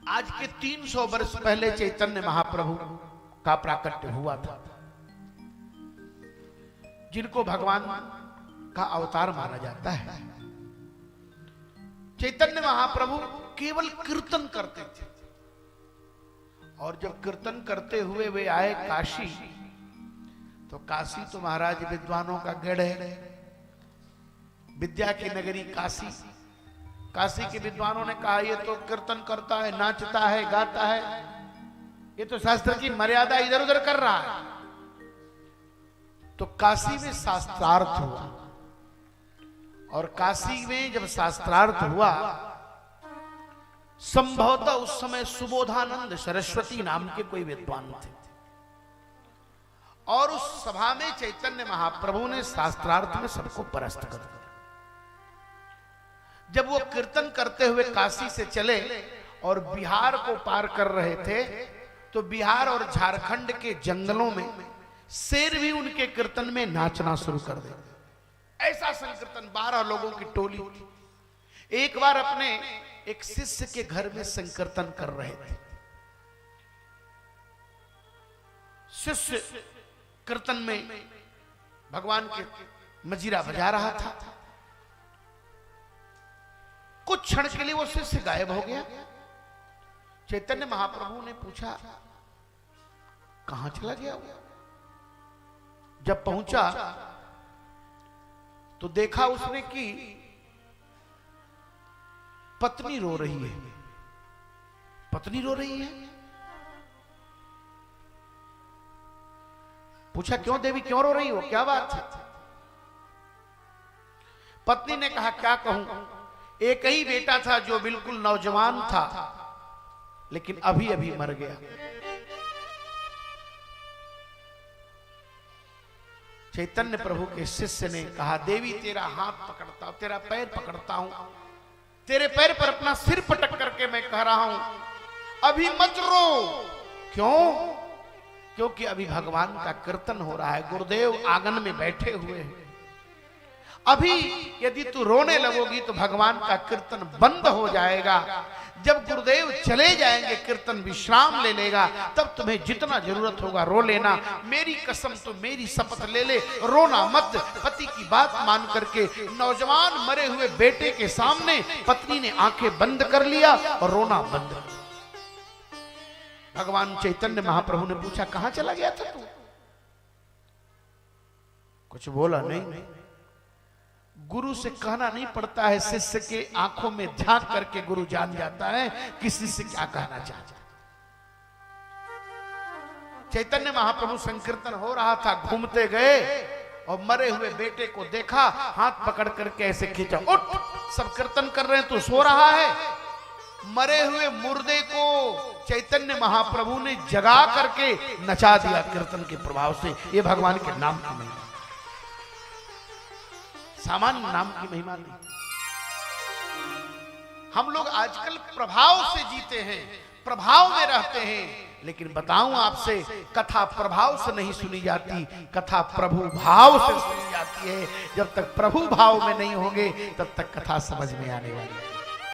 आज के 300 वर्ष पहले चैतन्य महाप्रभु का प्राकट्य हुआ था, जिनको भगवान का अवतार माना जाता है। चैतन्य महाप्रभु केवल कीर्तन करते थे, और जब कीर्तन करते हुए वे आए काशी, तो काशी तो महाराज विद्वानों का गढ़ है, विद्या की नगरी काशी। काशी के विद्वानों ने कहा ये तो कीर्तन करता है, नाचता है, गाता है, ये तो शास्त्र की मर्यादा इधर उधर कर रहा है। तो काशी में शास्त्रार्थ हुआ, और काशी में जब शास्त्रार्थ हुआ, संभवतः उस समय सुबोधानंद सरस्वती नाम के कोई विद्वान थे, और उस सभा में चैतन्य महाप्रभु ने शास्त्रार्थ में सबको परास्त कर दिया। जब वो कीर्तन करते हुए काशी से चले और बिहार को पार कर रहे थे, तो बिहार और झारखंड के जंगलों में शेर भी उनके कीर्तन में नाचना शुरू कर दे। ऐसा संकीर्तन, 12 लोगों की टोली थी। एक बार अपने एक शिष्य के घर में संकीर्तन कर रहे थे, शिष्य कीर्तन में भगवान के मजीरा बजा रहा था। कुछ क्षण के लिए वो शिष्य गायब हो गया। चैतन्य महाप्रभु ने पूछा कहां चला गया वो? जब पहुंचा तो देखा उसने कि पत्नी रो रही है। पत्नी रो रही है? पूछा क्यों देवी, क्यों रो रही हो, क्या बात है? पत्नी ने कहा क्या कहूं, एक ही बेटा था जो बिल्कुल नौजवान था, लेकिन अभी अभी मर गया। चैतन्य प्रभु के शिष्य ने कहा देवी तेरा हाथ पकड़ता हूं, तेरा पैर पकड़ता हूं, तेरे पैर पर अपना सिर पटक करके मैं कह रहा हूं अभी मत रो। क्यों? क्योंकि अभी भगवान का कीर्तन हो रहा है, गुरुदेव आंगन में बैठे हुए हैं। अभी यदि तू रोने लगोगी तो भगवान का कीर्तन बंद हो जाएगा। जब गुरुदेव चले जाएंगे, कीर्तन विश्राम ले लेगा, तब तुम्हें जितना जरूरत होगा रो लेना। मेरी कसम, तो मेरी शपथ ले ले, रोना मत। पति की बात मान करके नौजवान मरे हुए बेटे के सामने पत्नी ने आंखें बंद कर लिया और रोना बंद कर दिया। भगवान चैतन्य महाप्रभु ने पूछा कहां चला गया था तू? कुछ बोला नहीं। गुरु से कहना नहीं पड़ता है, शिष्य के आंखों में झांक करके गुरु जान जाता है कि शिष्य क्या कहना चाहता है। चैतन्य महाप्रभु संकीर्तन हो रहा था, घूमते गए और मरे हुए बेटे को देखा, हाथ पकड़ करके ऐसे खींचा, उठ, सब कीर्तन कर रहे हैं तू सो रहा है। मरे हुए मुर्दे को चैतन्य महाप्रभु ने जगा करके नचा दिया कीर्तन के प्रभाव से। ये भगवान के नाम की महिमा, सामान्य नाम की महिमा नहीं। हम लोग आजकल प्रभाव से जीते हैं, प्रभाव में रहते हैं, लेकिन बताऊं आपसे, कथा प्रभाव से नहीं सुनी जाती, कथा प्रभु भाव से सुनी जाती है। जब तक प्रभु भाव में नहीं होंगे तब तक कथा समझ में आने वाली है।